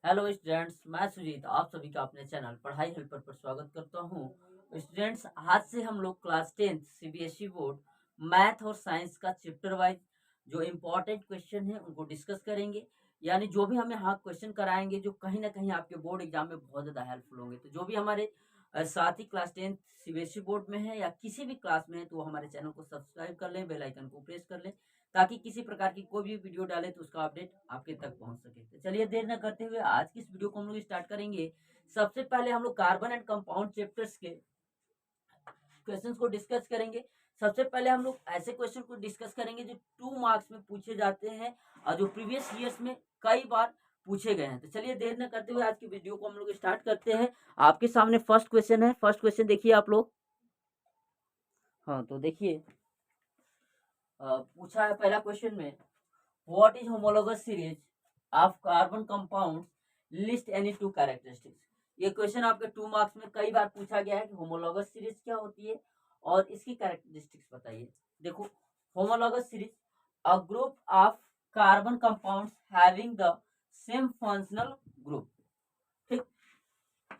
Hello students, मैं सुजीत आप सभी का अपने चैनल पढ़ाई हेल्पर पर स्वागत करता हूं। स्टूडेंट्स, आज से हम लोग क्लास 10 सीबीएसई बोर्ड मैथ और साइंस का चैप्टर वाइज जो इम्पोर्टेंट क्वेश्चन है उनको डिस्कस करेंगे। यानी जो भी हमें यहाँ क्वेश्चन कराएंगे जो कहीं ना कहीं आपके बोर्ड एग्जाम में बहुत ज़्यादा हेल्पफुल होंगे। तो जो भी हमारे साथ ही क्लास 10 सीबीएसई बोर्ड में है या किसी भी क्लास में है तो वो हमारे चैनल को सब्सक्राइब कर लें, बेल आइकन को प्रेस कर लें ताकि किसी प्रकार की कोई भी वीडियो डाले तो उसका अपडेट आपके तक पहुंच सके। तो चलिए देर न करते हुए आज की इस वीडियो को हम लोग स्टार्ट करेंगे। सबसे पहले हम लोग कार्बन एंड कंपाउंड चैप्टर्स के क्वेश्चंस को डिस्कस करेंगे। सबसे पहले हम लोग ऐसे क्वेश्चन को डिस्कस करेंगे जो 2 मार्क्स में पूछे जाते हैं और जो प्रीवियस ईयर्स में कई बार पूछे गए हैं। तो चलिए देर न करते हुए आज की वीडियो को हम लोग स्टार्ट करते हैं। आपके सामने फर्स्ट क्वेश्चन है। फर्स्ट क्वेश्चन देखिए आप लोग। हाँ, तो देखिए पूछा है पहला क्वेश्चन में, what is homologous series of carbon compound, list any two characteristics. ये क्वेश्चन आपके 2 मार्क्स में कई बार पूछा गया है कि होमोलोगस सीरीज क्या होती है और इसकी कैरेक्टरिस्टिक्स बताइए। देखो, homologous series a group of carbon compounds having the same functional group, ठीक,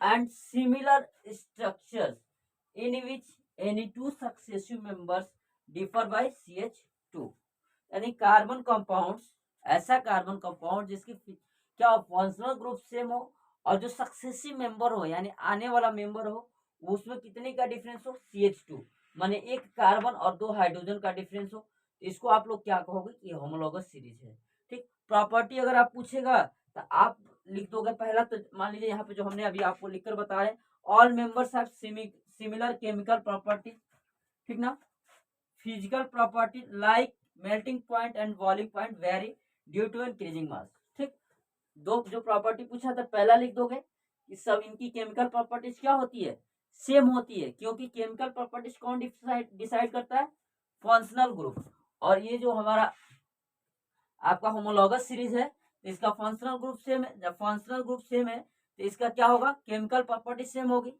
and similar structures in which any two successive members differ by CH2। यानी कार्बन कंपाउंड्स, ऐसा कार्बन कंपाउंड जिसकी क्या फंक्शनल ग्रुप सेम हो और जो successive member हो यानी आने वाला मेंबर हो उसमें कितने का डिफरेंस हो, CH2, माने एक कार्बन और 2 हाइड्रोजन का डिफरेंस हो। इसको आप लोग क्या कहोगे कि होमोलोगस सीरीज है। ठीक, प्रॉपर्टी अगर आप पूछेगा तो आप लिख दोगे पहला। तो मान लीजिए यहाँ पे जो हमने अभी आपको लिखकर बताया, all members have similar chemical property, ठीक ना। Physical property like melting point and boiling point vary due to increasing mass. ठीक, दो जो प्रॉपर्टी पूछा था पहला लिख दोगे कि सब इनकी केमिकल प्रॉपर्टीज क्या होती है, सेम होती है, क्योंकि केमिकल प्रॉपर्टीज कौन डिसाइड करता है, फंक्शनल ग्रुप। और ये जो हमारा आपका होमोलॉगस सीरीज है तो इसका फंक्शनल ग्रुप सेम है। जब फंक्शनल ग्रुप सेम है तो इसका क्या होगा, केमिकल प्रॉपर्टी सेम होगी।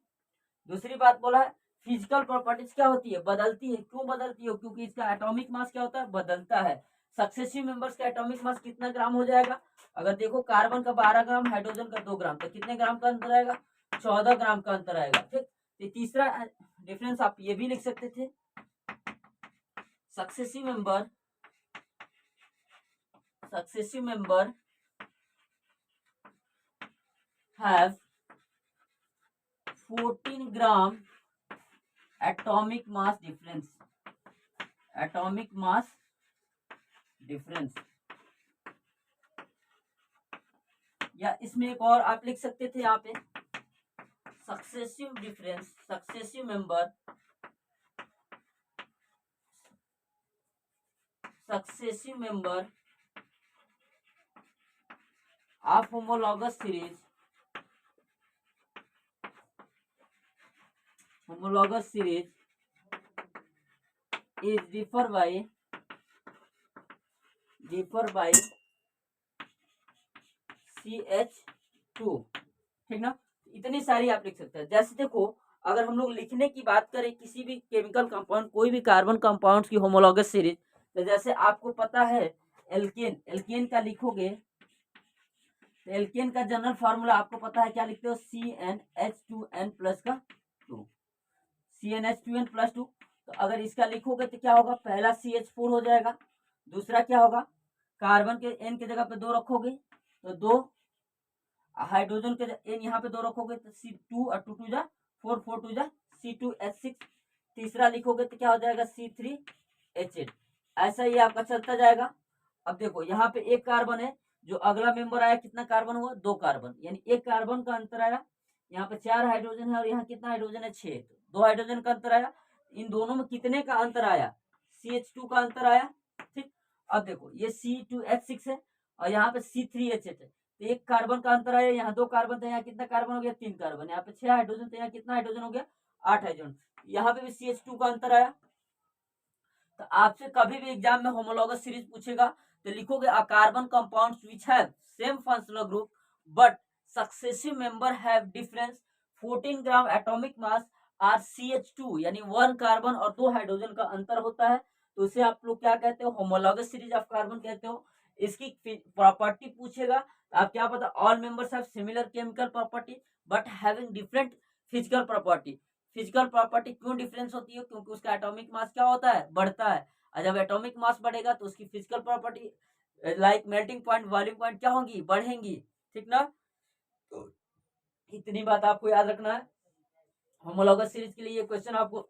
दूसरी बात बोला है फिजिकल प्रॉपर्टीज क्या होती है, बदलती है। क्यों बदलती है, क्योंकि इसका एटॉमिक मास क्या होता है, बदलता है। सक्सेसिव मेंबर्स का एटॉमिक मास कितना ग्राम हो जाएगा, अगर देखो कार्बन का 12 ग्राम, हाइड्रोजन का 2 ग्राम, तो कितने ग्राम का अंतर आएगा, 14 ग्राम का अंतर आएगा। ठीक, तो तीसरा डिफरेंस आप ये भी लिख सकते थे, successive member have 14 gram atomic mass difference. या इसमें एक और आप लिख सकते थे यहाँ पे, successive member of homologous series is differ by CH2। ठीक ना, इतनी सारी आप लिख सकते हैं। जैसे देखो, अगर हम लोग लिखने की बात करें किसी भी केमिकल कंपाउंड, कोई भी कार्बन कंपाउंड की होमोलॉगस सीरीज, तो जैसे आपको पता है एल्केन का लिखोगे तो एल्केन का जनरल फार्मूला आपको पता है, क्या लिखते हो, CnH2n प्लस का 2, CnH2n+2। तो अगर इसका लिखोगे तो क्या होगा, पहला CH4 हो जाएगा, दूसरा क्या होगा, कार्बन के N की जगह पे 2 रखोगे तो 2, हाइड्रोजन के N यहाँ पे 2 रखोगे तो C2 और 2 2 जा 4, 4 2 जा C2H6, तीसरा लिखोगे तो क्या हो जाएगा, C3H8। ऐसा ही आपका चलता जाएगा। अब देखो यहाँ पे एक कार्बन है, जो अगला मेंबर आया कितना कार्बन हुआ, 2 कार्बन, यानी एक कार्बन का अंतर आया। यहाँ पे 4 हाइड्रोजन है और यहाँ कितना हाइड्रोजन है, 6, 2 हाइड्रोजन का अंतर आया। इन दोनों में कितने का अंतर आया, CH2 का अंतर आया। ठीक, अब देखो ये C2H6 है और यहाँ पे C3H8 है, तो एक कार्बन का अंतर आया। यहाँ 2 कार्बन था, यहाँ कितना कार्बन हो गया, 3 कार्बन। यहाँ पे 6 हाइड्रोजन था, यहाँ कितना हाइड्रोजन हो गया, 8 हाइड्रोजन। यहाँ पे भी CH2 का अंतर आया। तो आपसे कभी भी एग्जाम में होमोलॉगस सीरीज पूछेगा तो लिखोगे a carbon compounds which have same functional group but successive member have difference 14 gram atomic mass or CH2, यानी 1 कार्बन और 2 हाइड्रोजन का अंतर होता है। तो उसे आप लोग क्या कहते हो, होमोलॉगस सीरीज ऑफ कार्बन कहते हो। इसकी प्रॉपर्टी पूछेगा तो आप क्या पता, all members have similar chemical property but having different physical property. Physical property क्यों डिफरेंस होती है, क्योंकि उसका एटॉमिक मास क्या होता है, बढ़ता है, और जब एटॉमिक मास बढ़ेगा तो उसकी physical property like melting point, volume point क्या होंगी, बढ़ेंगी, ठीक ना। तो इतनी बात आपको याद रखना है। होमोलॉगस सीरीज के लिए ये क्वेश्चन आपको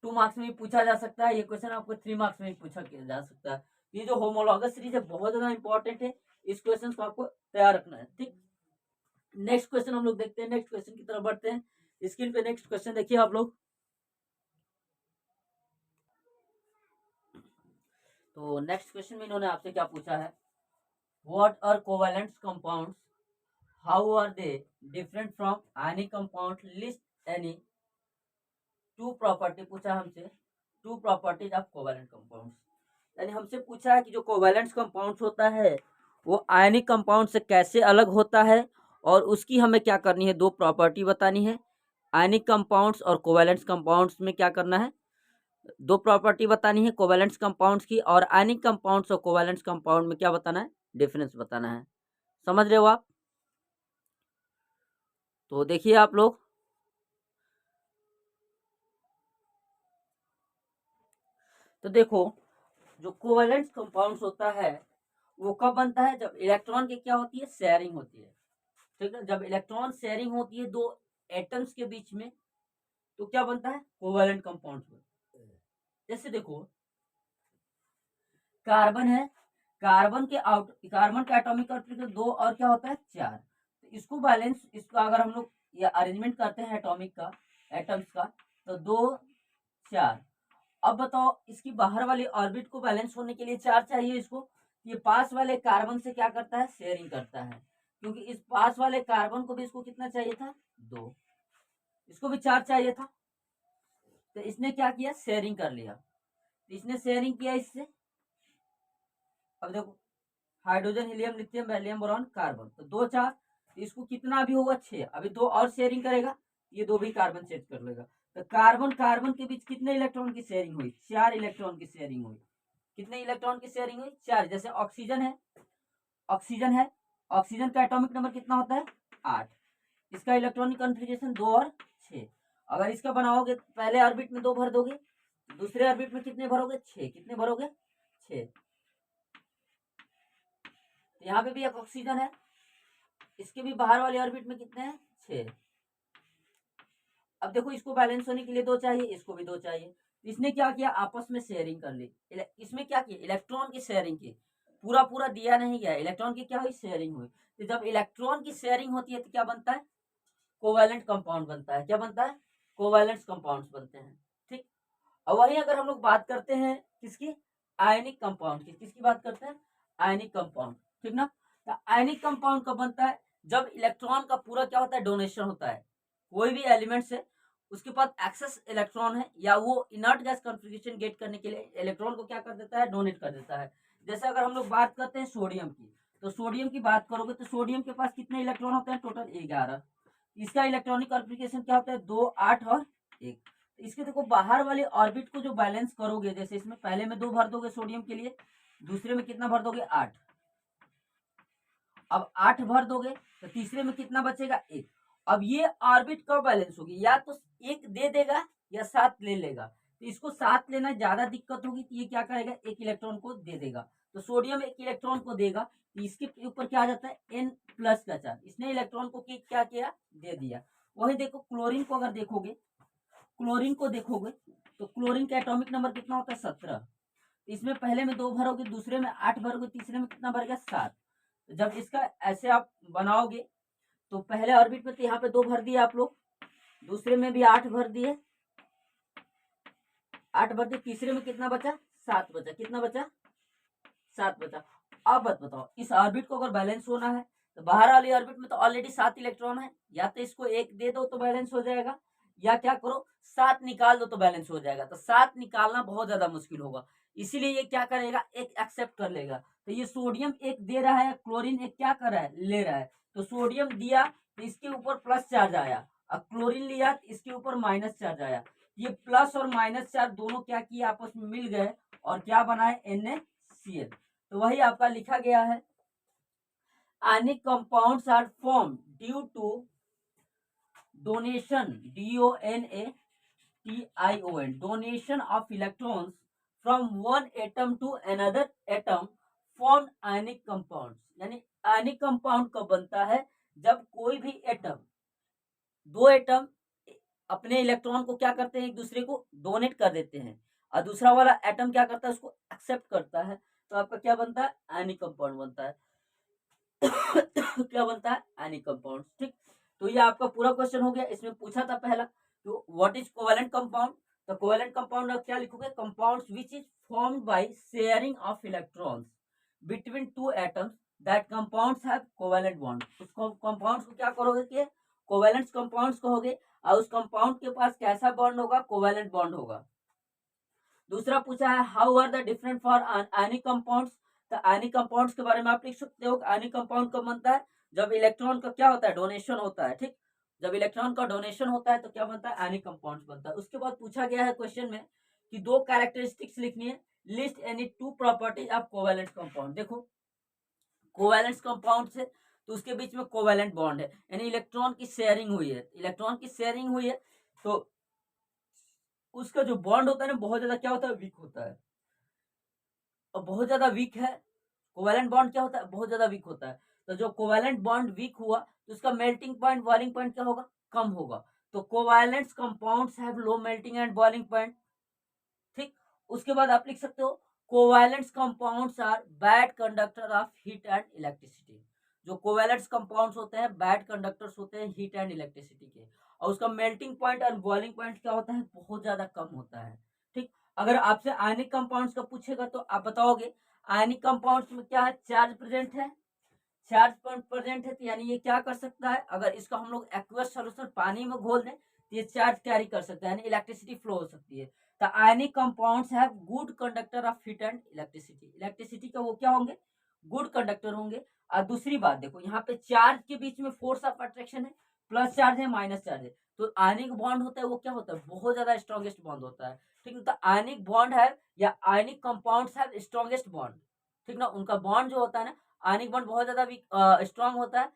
2 मार्क्स में भी पूछा जा सकता है, ये क्वेश्चन आपको 3 मार्क्स में भी पूछा जा सकता है। ये जो होमोलॉगस सीरीज है बहुत ज्यादा इंपॉर्टेंट है, इस क्वेश्चन को आपको तैयार रखना है, ठीक। नेक्स्ट क्वेश्चन हम लोग देखते हैं, नेक्स्ट क्वेश्चन की तरफ बढ़ते हैं। स्क्रीन पे नेक्स्ट क्वेश्चन देखिए आप लोग। तो नेक्स्ट क्वेश्चन में इन्होंने आपसे क्या पूछा है, what are covalent compounds, how are they different from ionic compound, list any 2 property पूछा हमसे, 2 प्रॉपर्टीज ऑफ कोवैलेंट कंपाउंड्स। यानी हमसे पूछा है कि जो कोवैलेंट कंपाउंड्स होता है वो आयनिक कंपाउंड से कैसे अलग होता है, और उसकी हमें क्या करनी है, 2 प्रॉपर्टी बतानी है। आयनिक कंपाउंड्स और कोवैलेंट कंपाउंड्स में क्या करना है, 2 प्रॉपर्टी बतानी है कोवैलेंट कंपाउंड्स की, और आयनिक कंपाउंड्स और कोवैलेंट कंपाउंड में क्या बताना है, डिफरेंस बताना है। समझ रहे हो आप। तो देखिए आप लोग, तो देखो जो कोवैलेंट कंपाउंड्स होता है वो कब बनता है, जब इलेक्ट्रॉन की क्या होती है, शेयरिंग होती है, ठीक है। जब इलेक्ट्रॉन शेयरिंग होती है 2 एटम्स के बीच में तो क्या बनता है, कोवैलेंट कंपाउंड्स बनता है। जैसे देखो कार्बन है, कार्बन का एटॉमिक ऑर्बिटल 2 और क्या होता है 4, तो इसको बैलेंस, इसका अगर हम लोग ये अरेंजमेंट करते हैं एटॉमिक का, एटम्स का, तो 2 4। अब बताओ इसकी बाहर वाली ऑर्बिट को बैलेंस होने के लिए 4 चाहिए इसको, ये पास वाले कार्बन से क्या करता है, शेयरिंग करता है, क्योंकि इस पास वाले कार्बन को भी इसको कितना चाहिए था, 2, इसको भी 4 चाहिए था, तो इसने क्या किया, शेयरिंग कर लिया, तो इसने शेयरिंग किया इससे। अब देखो hydrogen, helium, lithium, Valium, boron, carbon, तो 2 4, तो इसको कितना भी होगा 6, अभी 2 और शेयरिंग करेगा, ये 2 भी कार्बन चेंज कर लेगा, तो कार्बन कार्बन के बीच कितने इलेक्ट्रॉन की शेयरिंग हुई, 4 इलेक्ट्रॉन की शेयरिंग हुई। कितने इलेक्ट्रॉन की शेयरिंग हुई, 4। जैसे ऑक्सीजन है, ऑक्सीजन है, ऑक्सीजन का एटॉमिक नंबर कितना होता है, 8, इसका इलेक्ट्रॉनिक कॉन्फ़िगरेशन 2 और 6। अगर इसका बनाओगे तो पहले ऑर्बिट में 2 भर दोगे, दूसरे ऑर्बिट में कितने भरोगे, 6, कितने भरोगे, 6। यहाँ पे भी एक ऑक्सीजन है, इसके भी बाहर वाले ऑर्बिट में कितने हैं, 6। अब देखो इसको बैलेंस होने के लिए 2 चाहिए, इसको भी 2 चाहिए, इसने क्या किया, आपस में शेयरिंग कर ली, इसमें क्या किया, इलेक्ट्रॉन की शेयरिंग की, पूरा पूरा दिया नहीं गया, इलेक्ट्रॉन की क्या हुई, शेयरिंग हुई। तो जब इलेक्ट्रॉन की शेयरिंग होती है तो क्या बनता है, कोवैलेंट कंपाउंड बनता है। क्या बनता है, कोवैलेंट कंपाउंड्स बनते हैं, ठीक। और वही अगर हम लोग बात करते हैं किसकी, आयनिक कंपाउंड की, किसकी बात करते हैं, आयनिक कंपाउंड, ठीक ना। तो आयनिक कंपाउंड कब बनता है, जब इलेक्ट्रॉन का पूरा क्या होता है, डोनेशन होता है, कोई भी एलिमेंट से उसके पास एक्सेस इलेक्ट्रॉन है, या वो इनर्ट गैस कॉन्फ़िगरेशन गेट करने के लिए इलेक्ट्रॉन को क्या कर देता है, डोनेट कर देता है। जैसे अगर हम लोग बात करते हैं सोडियम की, तो सोडियम की बात करोगे तो सोडियम के पास कितने इलेक्ट्रॉन होते हैं, टोटल 11। इसका इलेक्ट्रॉनिक कॉन्फ़िगरेशन क्या होता है, 2 8 और 1। इसके देखो बाहर वाले ऑर्बिट को जो बैलेंस करोगे, जैसे इसमें पहले में 2 भर दोगे सोडियम के लिए, दूसरे में कितना भर दोगे, 8। अब 8 भर दोगे तो तीसरे में कितना बचेगा, 1। अब ये ऑर्बिट कब बैलेंस होगी, या तो 1 दे देगा या 7 ले लेगा, तो इसको 7 लेना ज्यादा दिक्कत होगी, तो ये क्या करेगा, 1 इलेक्ट्रॉन को दे देगा, तो सोडियम 1 इलेक्ट्रॉन को देगा, तो इसके ऊपर क्या आ जाता है, N प्लस का चार्ज, इसने इलेक्ट्रॉन को क्या किया, दे दिया। वही देखो क्लोरीन को अगर देखोगे, क्लोरीन को देखोगे तो क्लोरीन का एटॉमिक नंबर कितना होता है, 17। इसमें पहले में 2 भरोगे, दूसरे में 8 भरोगे, तीसरे में कितना भर गया, 7। तो जब इसका ऐसे आप बनाओगे तो पहले ऑर्बिट में तो यहाँ पे 2 भर दिए आप लोग, दूसरे में भी 8 भर दिए, 8 भर दिए, तीसरे में कितना बचा, 7 बचा, कितना बचा, 7 बचा। अब बताओ इस ऑर्बिट को अगर बैलेंस होना है तो बाहर वाली ऑर्बिट में तो ऑलरेडी 7 इलेक्ट्रॉन है, या तो इसको 1 दे दो तो बैलेंस हो जाएगा, या क्या करो 7 निकाल दो तो बैलेंस हो जाएगा, तो 7 निकालना बहुत ज्यादा मुश्किल होगा, इसीलिए ये क्या करेगा, 1 एक्सेप्ट कर लेगा। तो ये सोडियम 1 दे रहा है, क्लोरीन 1 क्या कर रहा है, ले रहा है, तो सोडियम दिया तो इसके ऊपर प्लस चार्ज आया, और क्लोरीन लिया तो इसके ऊपर माइनस चार्ज आया, ये प्लस और माइनस चार्ज दोनों क्या किए, आपस में मिल गए और क्या बनाए, NaCl। तो वही आपका लिखा गया है, ionic compounds are form due to donation, DONATION, donation of electrons from one atom to another atom form ionic compounds। यानी आयनिक कंपाउंड कब बनता है, जब कोई भी एटम, दो एटम अपने इलेक्ट्रॉन को क्या करते हैं, एक दूसरे को डोनेट कर देते हैं, और दूसरा वाला एटम क्या करता है, उसको एक्सेप्ट करता है, तो आपका क्या बनता है, आयनिक कंपाउंड बनता है। क्या बनता है, आयनिक कंपाउंड। ठीक, तो ये आपका पूरा क्वेश्चन हो गया। इसमें पूछा था पहला, तो व्हाट इज कोवेलेंट कंपाउंड, तो कोवेलेंट कंपाउंड आप क्या लिखोगे, compounds which is formed by sharing of electrons between two atoms that compounds have covalent bond. उस कंपाउंड्स को क्या करोगे कि कोवेलेंट कंपाउंड्स कहोगे, और उस कंपाउंड के पास कैसा बॉन्ड होगा, कोवेलेंट बॉन्ड होगा। दूसरा पूछा है, how are the different for ionic compounds, तो आयनिक कंपाउंड्स के बारे में आप लिख सकते हो, आयनिक कंपाउंड कब बनता है, जब इलेक्ट्रॉन का क्या होता है, डोनेशन होता है। ठीक, जब इलेक्ट्रॉन का डोनेशन होता है तो क्या बनता है, आयनिक कंपाउंड बनता है। उसके बाद पूछा गया है क्वेश्चन में कि दो कैरेक्टरिस्टिक्स लिखनी है, list any two properties of covalent compound. देखो कोवेलेंट कंपाउंड से तो उसके बीच में कोवेलेंट बॉन्ड है, यानी इलेक्ट्रॉन की शेयरिंग हुई है, इलेक्ट्रॉन की शेयरिंग हुई है, तो उसका जो बॉन्ड होता है ना, बहुत ज्यादा क्या होता है, वीक होता है। और बहुत ज्यादा वीक है, कोवेलेंट बॉन्ड क्या होता है, बहुत ज्यादा वीक होता है। तो जो कोवेलेंट बॉन्ड वीक हुआ तो उसका मेल्टिंग पॉइंट, बॉइलिंग पॉइंट क्या होगा, कम होगा। तो covalent compounds have low melting and boiling point. ठीक, उसके बाद आप लिख सकते हो, covalent compounds are bad conductor of heat and electricity. जो कोवेलेंट कंपाउंड्स होते हैं बैड कंडक्टर्स होते हैं हीट एंड इलेक्ट्रिसिटी के, और उसका मेल्टिंग पॉइंट और बॉइलिंग पॉइंट क्या होता है, बहुत ज्यादा कम होता है। ठीक, अगर आपसे आयनिक कंपाउंड्स का पूछेगा तो आप बताओगे आयनिक कंपाउंड्स में क्या है, चार्ज प्रेजेंट है, चार्ज प्रेजेंट है, तो यानी ये क्या कर सकता है, अगर इसका हम लोग एक्वस सॉल्यूशन पानी में घोल दें तो ये चार्ज कैरी कर सकता है, यानी इलेक्ट्रिसिटी फ्लो हो सकती है। तो ionic compounds have good conductor of heat and electricity, electricity का वो क्या होंगे, गुड कंडक्टर होंगे। और दूसरी बात देखो, यहाँ पे चार्ज के बीच में फोर्स ऑफ अट्रैक्शन है, प्लस चार्ज है माइनस चार्ज है, तो आयनिक बॉन्ड होता है वो क्या होता है, बहुत ज्यादा स्ट्रॉन्गेस्ट बॉन्ड होता है। ठीक है, तो आयनिक बॉन्ड है या ionic compounds have strongest bond. ठीक ना, उनका बॉन्ड जो होता है ना, आयनिक बॉन्ड बहुत ज्यादा स्ट्रांग होता है,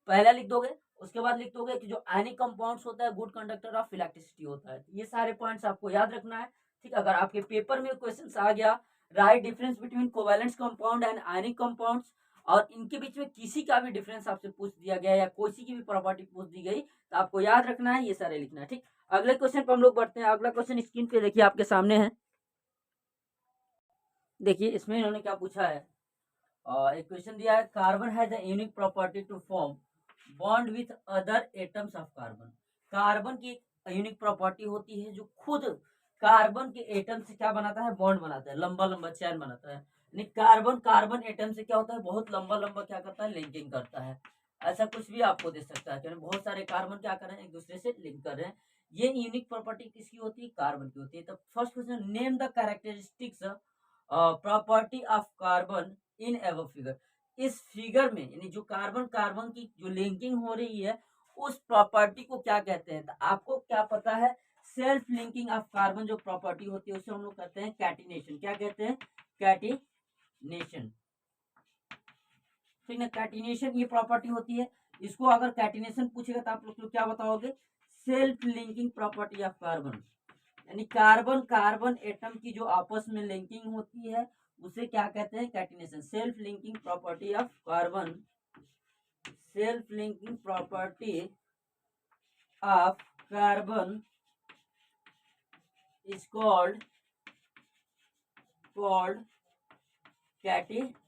पहला लिख दोगे। उसके बाद लिख दोगे कि जो आयनिक कंपाउंड्स होता है गुड कंडक्टर ऑफ इलेक्ट्रिसिटी होता है। ये सारे पॉइंट्स आपको याद रखना है। ठीक, अगर आपके पेपर में क्वेश्चन आ गया, right difference between covalent compound and ionic compounds, और इनके बीच में किसी का भी डिफरेंस आपसे पूछ दिया गया या किसी की भी प्रॉपर्टी पूछ दी गई, तो आपको याद रखना है, ये सारे लिखना है। ठीक, अगले क्वेश्चन पर हम लोग बढ़ते हैं। अगला क्वेश्चन स्क्रीन पे देखिए आपके सामने है। देखिए इसमें इन्होंने क्या पूछा है, एक क्वेश्चन दिया है, carbon has a unique property to form bond with other atoms of carbon. Carbon की एक यूनिक प्रॉपर्टी होती है जो खुद कार्बन के एटम से क्या बनाता है, बॉन्ड बनाता है, लंबा लंबा चैन बनाता है। यानी कार्बन कार्बन एटम से क्या होता है, बहुत लंबा लंबा क्या करता है, लिंकिंग करता है। ऐसा कुछ भी आपको दे सकता है, यानी बहुत सारे कार्बन क्या कर रहे हैं, एक दूसरे से लिंक कर रहे हैं। ये यूनिक प्रॉपर्टी किसकी होती है, कार्बन की होती है। तो first question, name the characteristics property of carbon in ever figure. इस फिगर में यानी जो कार्बन कार्बन की जो लिंकिंग हो रही है उस प्रॉपर्टी को क्या कहते हैं, तो आपको क्या पता है, सेल्फ लिंकिंग ऑफ कार्बन जो प्रॉपर्टी होती है उसे हम लोग कहते हैं कैटिनेशन। क्या कहते हैं, कैटिनेशन। ठीक है, कैटिनेशन ये प्रॉपर्टी होती है। इसको अगर कैटिनेशन पूछेगा तो आप लोग क्या बताओगे, self linking property of carbon, यानी कार्बन कार्बन एटम की जो आपस में लिंकिंग होती है उसे क्या कहते हैं, catenation. Self linking property of carbon, self linking property of carbon is called catenation,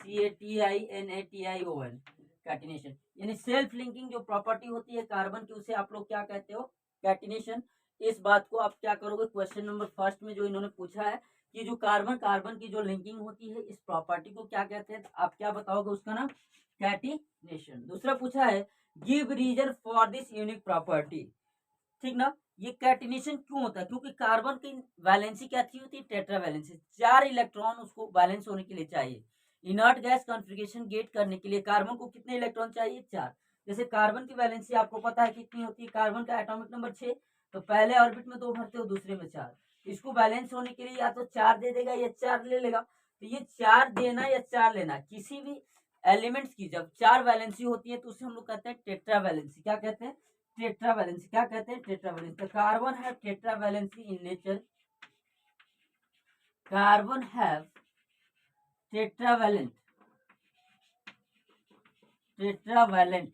CATINATION, catenation. यानी सेल्फ लिंकिंग जो प्रॉपर्टी होती है कार्बन की उसे आप लोग क्या कहते हो, कैटिनेशन। इस बात को आप क्या करोगे, क्वेश्चन नंबर फर्स्ट में जो इन्होंने पूछा है कि जो कार्बन कार्बन की जो लिंकिंग होती है इस प्रॉपर्टी को क्या कहते हैं, तो आप क्या बताओगे, उसका नाम कैटिनेशन। दूसरा पूछा है, give reason for this unique property. ठीक ना, ये कैटिनेशन क्यों होता है, क्योंकि कार्बन की वैलेंसी क्या थी होती है, टेट्रा वैलेंसी, 4 इलेक्ट्रॉन उसको बैलेंस होने के लिए चाहिए। इनर्ट गैस कॉन्फ़िगरेशन गेट करने के लिए कार्बन को कितने इलेक्ट्रॉन चाहिए, 4। जैसे कार्बन की वैलेंसी आपको पता है कितनी होती है, कार्बन का एटॉमिक नंबर 6, तो पहले ऑर्बिट में 2 भरते हो, दूसरे में 4। इसको बैलेंस होने के लिए या तो 4 दे देगा या 4 ले लेगा। तो ये 4 देना या 4 लेना, किसी भी एलिमेंट्स की जब 4 वैलेंसी होती है तो उसे हम लोग कहते हैं टेट्रा वैलेंसी। क्या कहते हैं? Tetra valency. क्या कहते हैं? Tetra valency. तो carbon have tetra valency in nature. Carbon have tetravalent, tetravalent,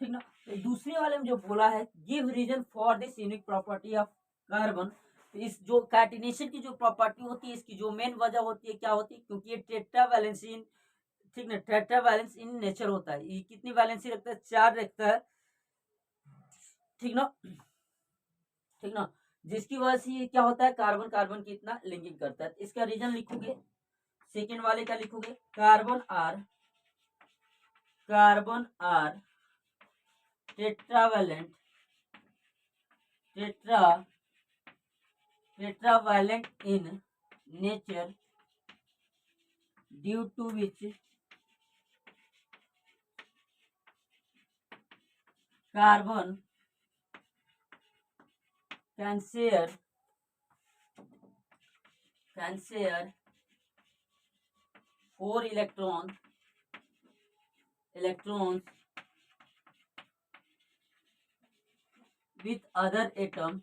ठीक ना। तो दूसरे वाले में जो बोला है give reason for this unique property of carbon, तो इस जो कैटिनेशन की जो प्रॉपर्टी होती है, इसकी जो मेन वजह होती है क्या होती है, क्योंकि ये टेट्रावैलेंसी इन, ठीक ना, टेट्रावैलेंस इन नेचर होता है। ये कितनी वैलेंसी रखता है? 4 रखता है, ठीक ना, ठीक ना। जिसकी वजह से ये क्या होता है, कार्बन कार्बन की इतना लिंकिंग करता है। इसका रीजन लिखोगे, सेकेंड वाले का लिखोगे, carbon are tetravalent, tetravalent in nature due to which carbon can share 4 electrons with other atoms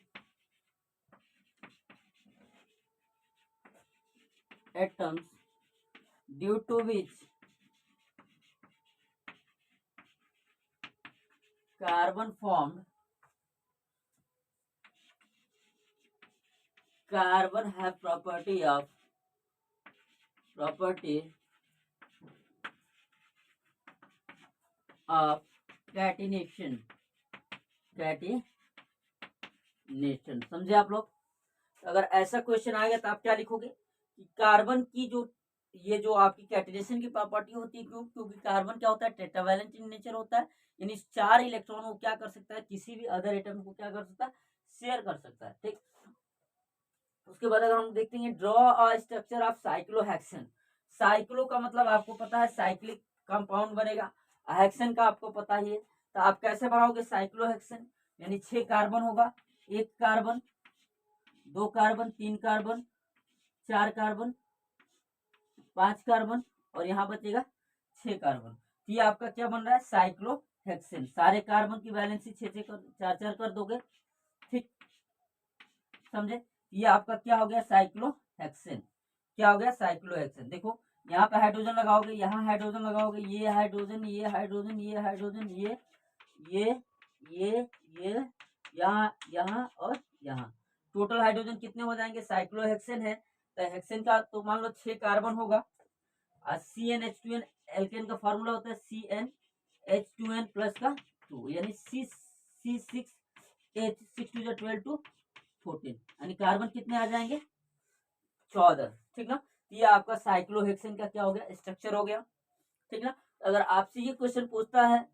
due to which carbon have property of catenation, समझे आप लोग। अगर ऐसा क्वेश्चन आएगा तो आप क्या लिखोगे कि कार्बन की जो ये जो आपकी कैटिनेशन की प्रॉपर्टी होती है, क्यों? क्योंकि कार्बन क्या होता है, टेट्रावैलेंट इन नेचर होता है, यानी 4 इलेक्ट्रॉन को क्या कर सकता है, किसी भी अदर एटम को क्या कर सकता है, शेयर कर सकता है, ठीक। उसके बाद अगर हम देखते हैं draw a structure of cyclohexane. Cyclo का मतलब आपको पता है साइक्लिक कंपाउंड बनेगा, हेक्सेन का आपको पता ही है। तो आप कैसे बनाओगे साइक्लोहेक्सेन, यानी 6 कार्बन होगा, 1 carbon, 2 carbon, 3 carbon, 4 carbon, 5 carbon, और यहाँ बचेगा 6 कार्बन। तो ये आपका क्या बन रहा है, साइक्लोहेक्सेन। सारे कार्बन की वैलेंसी 6 कर 4 कर दोगे, ठीक, समझे। ये आपका क्या हो गया, साइक्लोहेक्सेन। क्या हो गया, साइक्लोहेक्सेन। देखो यहाँ पे हाइड्रोजन लगाओगे, यहाँ हाइड्रोजन लगाओगे, ये हाइड्रोजन, ये हाइड्रोजन, ये हाइड्रोजन, ये यहाँ, यहाँ और यहाँ, टोटल हाइड्रोजन कितने हो जाएंगे, साइक्लोहेक्सेन है तो हेक्सेन का तो मान लो 6 कार्बन होगा। CnH2n एल्केन का फॉर्मूला होता है CnH2n प्लस का 2, यानी C6H6 2 14, यानी कार्बन कितने आ जाएंगे, 14, ठीक ना। ये आपका साइक्लोहेक्सेन का क्या हो गया, स्ट्रक्चर हो गया, ठीक ना। अगर आपसे ये क्वेश्चन पूछता है,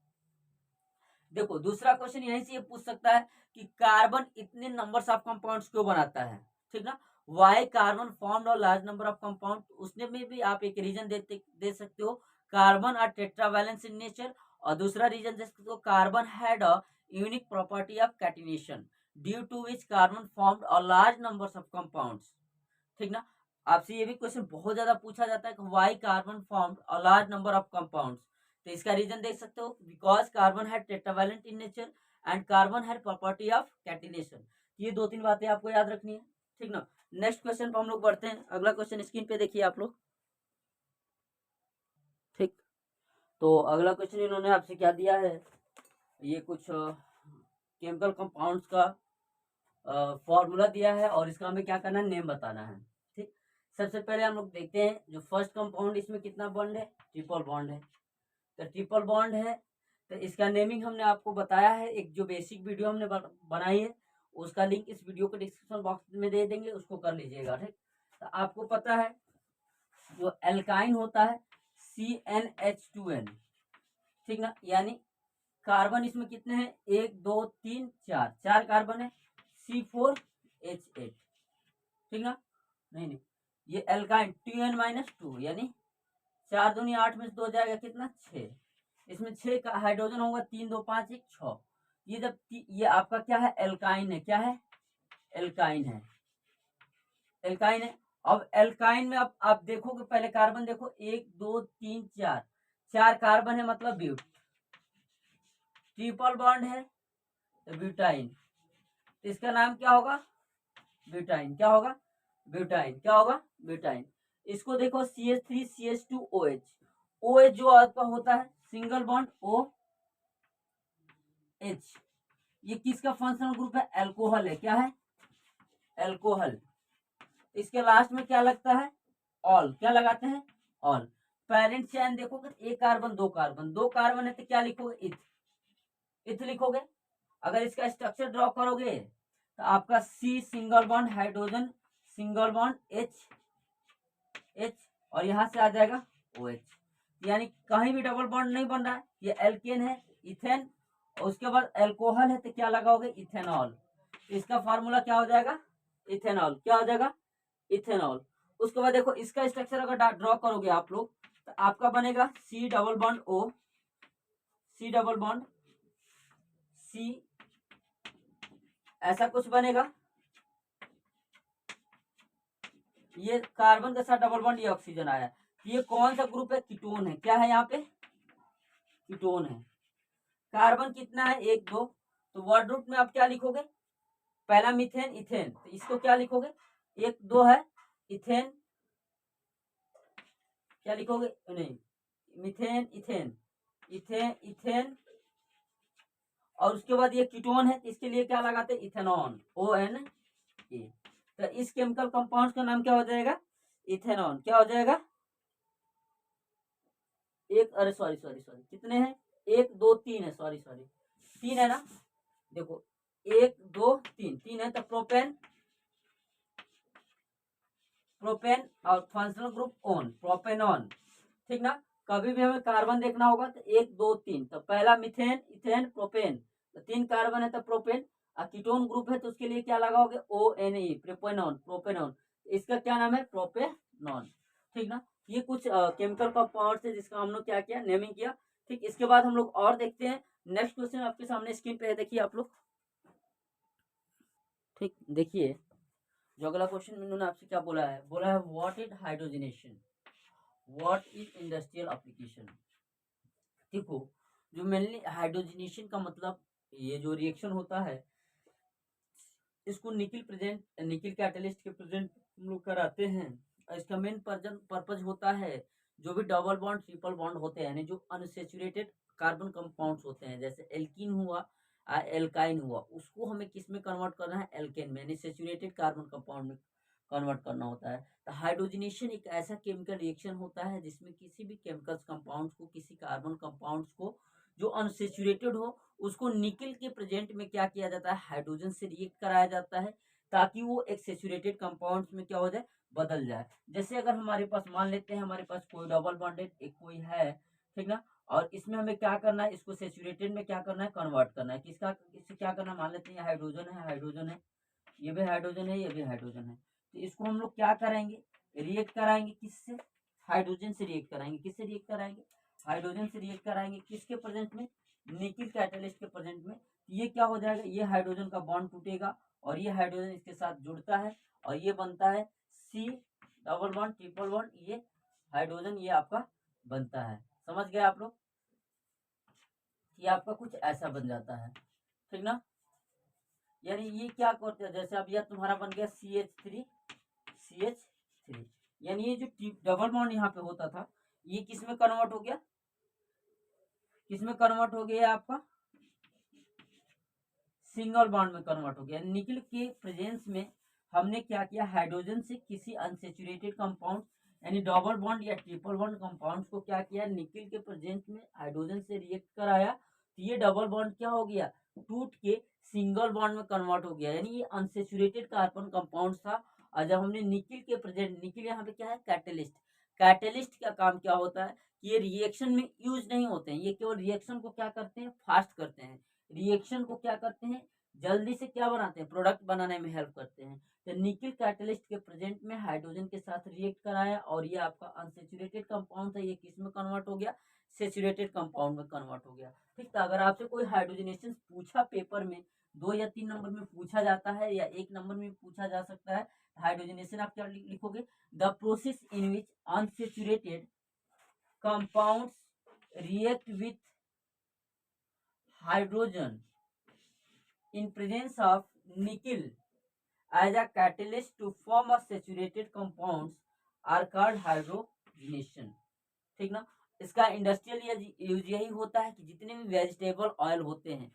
देखो दूसरा क्वेश्चन यहीं से ये पूछ सकता है कि कार्बन इतने नंबर्स ऑफ कंपाउंड्स क्यों बनाता है, ठीक ना। Why carbon formed a large number of compound, उसने में भी आप एक रीजन दे सकते हो, carbon are tetravalence in nature, और दूसरा रीजन दे सकते हो, carbon had a unique property of catenation due to which carbon formed a large numbers of compounds, ठीक ना। आपसे ये भी क्वेश्चन बहुत ज्यादा पूछा जाता है कि why carbon formed a large number of compounds, तो इसका रीजन देख सकते हो, because carbon had tetravalent in nature and carbon had property of catenation. ये 2-3 बातें आपको याद रखनी है, ठीक ना। नेक्स्ट क्वेश्चन पर हम लोग बढ़ते हैं। अगला क्वेश्चन स्क्रीन पे देखिए आप लोग, ठीक। तो अगला क्वेश्चन इन्होंने आपसे क्या दिया है, ये कुछ केमिकल कंपाउंड्स का फॉर्मूला दिया है और इसका हमें क्या करना है, नेम बताना है, ठीक। सबसे पहले हम लोग देखते हैं जो फर्स्ट कंपाउंड, इसमें कितना बॉन्ड है, ट्रिपल बॉन्ड है। तो ट्रिपल बॉन्ड है तो इसका नेमिंग हमने आपको बताया है, एक जो बेसिक वीडियो हमने बनाई है उसका लिंक इस वीडियो के डिस्क्रिप्शन बॉक्स में दे देंगे, उसको कर लीजिएगा, ठीक। तो आपको पता है जो एल्काइन होता है CnH2n, ठीक ना, यानी कार्बन इसमें कितने हैं, 1 2 3 4 कार्बन है, C4H8, ठीक ना। नहीं, ये एल्काइन 2n-2, यानी 4 दूनी 8 में से 2 जाएगा कितना, 6, इसमें 6 का हाइड्रोजन होगा, 3 2 5 1 6। ये जब ये आपका क्या है, एल्काइन है, क्या है, एल्काइन है, एल्काइन है। अब एल्काइन में अब आप देखोगे, पहले कार्बन देखो, 1 2 3 4, 4 कार्बन है मतलब ब्यूट, ट्रिपल बॉन्ड है तो ब्यूटाइन, तो इसका नाम क्या होगा, ब्यूटाइन। क्या होगा, ब्यूटाइन। क्या होगा, ब्यूटाइन। इसको देखो CH3CH2OH, OH जो आपका होता है सिंगल बॉन्ड OH, ये किसका फंक्शनल ग्रुप है, एल्कोहल है। क्या है, एल्कोहल। इसके लास्ट में क्या लगता है, ऑल। क्या लगाते हैं, ऑल। पेरेंट चेन देखोगे, एक कार्बन दो कार्बन, दो कार्बन है तो क्या लिखोगे, इथ, इथ लिखोगे। अगर इसका स्ट्रक्चर ड्रॉ करोगे तो आपका C single bond hydrogen single bond H, और यहां से आ जाएगा OH, यानी कहीं भी डबल बॉन्ड नहीं बन रहा है। ये एल्केन है, इथेन, और उसके बाद एल्कोहल है तो क्या लगाओगे, इथेनॉल। इसका फार्मूला क्या हो जाएगा, इथेनॉल। क्या हो जाएगा, इथेनॉल। उसके बाद देखो इसका स्ट्रक्चर अगर ड्रॉ करोगे आप लोग तो आपका बनेगा C double bond O, C double bond C, ऐसा कुछ बनेगा। ये कार्बन के साथ डबल बॉन्ड, ये ऑक्सीजन आया। ये कौन सा ग्रुप है, कीटोन है। क्या है यहाँ पे, कीटोन है। कार्बन कितना है, 1 2, तो वर्ड रूट में आप क्या लिखोगे, पहला मीथेन इथेन, तो इसको क्या लिखोगे, 1 2 है इथेन, क्या लिखोगे, नहीं, मीथेन इथेन, इथेन इथेन, और उसके बाद ये कीटोन है, इसके लिए क्या लगाते हैं, इथेनॉन, ONA। तो इस केमिकल कंपाउंड का नाम क्या हो जाएगा, इथेनॉन। क्या हो जाएगा, एक, अरे सॉरी सॉरी सॉरी, कितने हैं, 1 2 3 है, सॉरी सॉरी, 3 है ना। देखो 1 2 3, 3 है तो प्रोपेन, प्रोपेन, और फंक्शनल ग्रुप ओन, प्रोपेनॉन। ठीक ना। कभी भी हमें कार्बन देखना होगा तो 1 2 3, तो पहला मिथेन इथेन प्रोपेन, तो 3 कार्बन है तो प्रोपेन, और कीटोन ग्रुप है तो उसके लिए क्या लगाओगे, ONE, प्रोपेनॉन, प्रोपेनॉन। इसका क्या नाम है, प्रोपेनॉन। ठीक ना। ये कुछ केमिकल कंपाउंड है जिसका हम लोग क्या किया, नेमिंग किया। ठीक, इसके बाद हम लोग और देखते हैं। नेक्स्ट क्वेश्चन आपके सामने स्क्रीन पे है, देखिए आप लोग। ठीक, देखिए जो अगला क्वेश्चन इन्होंने आपसे क्या बोला है, what is hydrogenation, what is industrial application. देखो जो मेनली हाइड्रोजनेशन का मतलब, ये जो रिएक्शन होता है इसको निकिल कैटलिस्ट के प्रेजेंट हम लोग कराते हैं। इसका मेन पर्पज होता है जो भी डबल बॉन्ड ट्रिपल बॉन्ड होते हैं, यानी जो अनसेचुरेटेड कार्बन कंपाउंड्स होते हैं, जैसे एल्कीन हुआ, एल्काइन हुआ, उसको हमें किस में कन्वर्ट करना है, एल्केन में, यानी सेचुरेटेड कार्बन कंपाउंड में कन्वर्ट करना होता है। तो हाइड्रोजनेशन एक ऐसा केमिकल रिएक्शन होता है जिसमें किसी भी केमिकल्स कंपाउंड्स को, किसी कार्बन कंपाउंड्स को जो अनसेचुरेटेड हो, उसको निकिल के प्रेजेंट में क्या किया जाता है, हाइड्रोजन से रिएक्ट कराया जाता है, ताकि वो एक सेचुरेटेड कंपाउंड्स में क्या हो जाए, बदल जाए। जैसे अगर हमारे पास, मान लेते हैं हमारे पास कोई डबल बॉन्डेड एक कोई है, ठीक ना, और इसमें हमें क्या करना है, इसको सेचुरेटेड में क्या करना है, कन्वर्ट करना है। किसका, इससे क्या करना है, मान लेते हैं हाइड्रोजन है, हाइड्रोजन है, ये भी हाइड्रोजन है, ये भी हाइड्रोजन है, तो इसको हम लोग क्या करेंगे, रिएक्ट कराएंगे, किससे, हाइड्रोजन से रिएक्ट कराएंगे। किससे रिएक्ट कराएंगे, हाइड्रोजन से रिएक्ट कराएंगे, किसके प्रेजेंट में, निकिल कैटलिस्ट के प्रेजेंट में। ये क्या हो जाएगा, ये हाइड्रोजन का बॉन्ड टूटेगा और ये हाइड्रोजन इसके साथ जुड़ता है और ये बनता है C double bond triple bond, ये हाइड्रोजन ये आपका बनता है। समझ गए आप लोग, ये आपका कुछ ऐसा बन जाता है। ठीक ना, यानी ये क्या करते हैं, जैसे अब यह तुम्हारा बन गया CH3, यानी ये जो डबल बॉन्ड यहाँ पे होता था, ये किस में कन्वर्ट हो गया, किस में कन्वर्ट हो गया, आपका सिंगल बॉन्ड में कन्वर्ट हो गया। निकिल के प्रेजेंस में हमने क्या किया, हाइड्रोजन से किसी अनसेचुरेटेड कंपाउंड यानी डबल बॉन्ड या ट्रिपल बॉन्ड कंपाउंड्स को क्या किया, निकिल के प्रेजेंस में हाइड्रोजन से रिएक्ट कराया, तो ये डबल बॉन्ड क्या हो गया, टूट के सिंगल बॉन्ड में कन्वर्ट हो गया, यानी ये अनसेचुरेटेड कार्बन कंपाउंड था। और जब हमने निकिल के प्रेजेंट, निकिल यहाँ पे क्या है, कैटलिस्ट, कैटलिस्ट का काम क्या होता है कि ये रिएक्शन में यूज नहीं होते हैं, ये केवल रिएक्शन को क्या करते हैं, फास्ट करते हैं, रिएक्शन को क्या करते हैं, जल्दी से क्या बनाते हैं, प्रोडक्ट बनाने में हेल्प करते हैं। तो निकिल कैटलिस्ट के प्रेजेंट में हाइड्रोजन के साथ रिएक्ट कराया और ये आपका अनसेचुरेटेड कंपाउंड था, ये किस में कन्वर्ट हो गया, सेचुरेटेड कंपाउंड में कन्वर्ट हो गया। ठीक, तो अगर आपसे कोई हाइड्रोजनेशन पूछा पेपर में, 2 या 3 नंबर में पूछा जाता है या 1 नंबर में पूछा जा सकता है, हाइड्रोजनेशन आप क्या लिखोगे? The process in which unsaturated compounds react with hydrogen in presence of nickel as a catalyst to form a saturated compounds are called hydrogenation। ठीक ना, इसका इंडस्ट्रियल यूज यही होता है कि जितने भी वेजिटेबल ऑयल होते हैं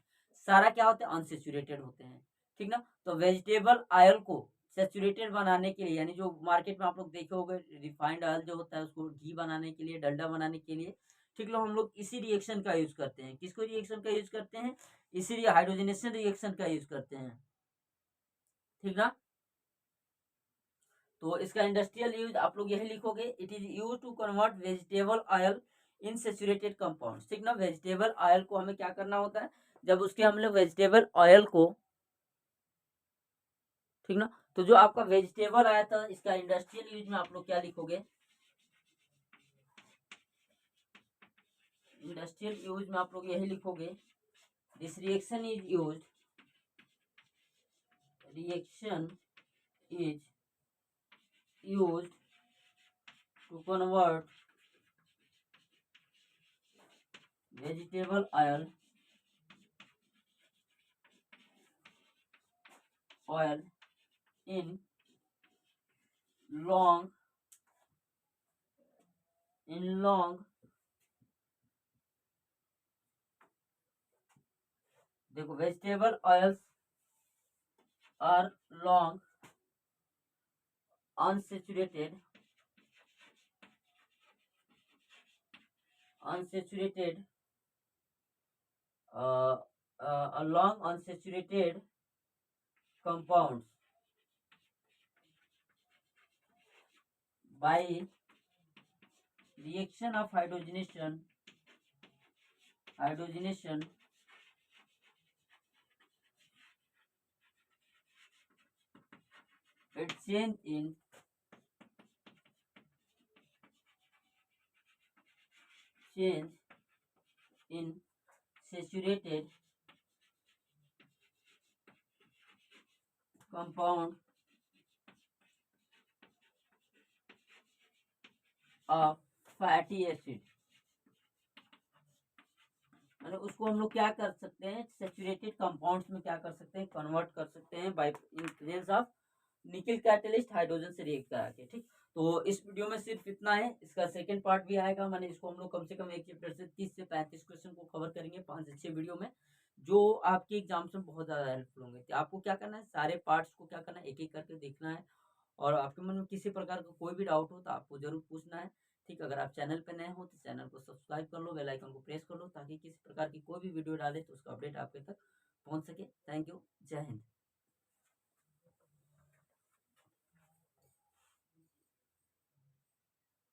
सारा क्या होते हैं? अनसेचुरेटेड होते हैं। ठीक ना, तो वेजिटेबल ऑयल को सेचुरेटेड बनाने के लिए, यानी जो मार्केट में आप लोग देखे होंगे रिफाइंड ऑयल जो होता है उसको घी बनाने के लिए, डलडा बनाने के लिए, ठीक लो, हम लोग इसी रिएक्शन का यूज करते हैं। किसको रिएक्शन का यूज करते हैं? इसीलिए हाइड्रोजनेशन रिएक्शन का यूज करते हैं। ठीक ना, तो इसका इंडस्ट्रियल यूज आप लोग यही लिखोगे, it is use to convert vegetable oil in saturated compounds. ठीक ना, वेजिटेबल ऑयल को हमें क्या करना होता है? जब उसके हम लोग वेजिटेबल ऑयल को, ठीक ना, तो जो आपका वेजिटेबल आया था इसका इंडस्ट्रियल यूज में आप लोग क्या लिखोगे? इंडस्ट्रियल यूज में आप लोग यही लिखोगे, this reaction is used, reaction is used to convert vegetable oil in long देखो vegetable oils are long unsaturated long unsaturated compounds by reaction of hydrogenation it change in saturated compound of fatty acid। मतलब उसको हम लोग क्या कर सकते हैं? Saturated compounds में क्या कर सकते हैं? कन्वर्ट कर सकते हैं by in presence of nickel catalyst hydrogen से रिएक्ट करा के। ठीक, तो इस वीडियो में सिर्फ इतना है। इसका सेकंड पार्ट भी आएगा, मैंने इसको हम लोग कम से कम एक चैप्टर से 30 से 35 क्वेश्चन को कवर करेंगे 5 से 6 वीडियो में, जो आपके एग्जाम्स में बहुत ज़्यादा हेल्पफुल होंगे। तो आपको क्या करना है? सारे पार्ट्स को क्या करना है? एक एक करके देखना है, और आपके मन में किसी प्रकार का कोई भी डाउट हो तो आपको जरूर पूछना है। ठीक, अगर आप चैनल पर नए हो तो चैनल को सब्सक्राइब कर लो, बेल आइकन को प्रेस कर लो, ताकि किसी प्रकार की कोई भी वीडियो डाले तो उसका अपडेट आपके तक पहुंच सके। Thank you.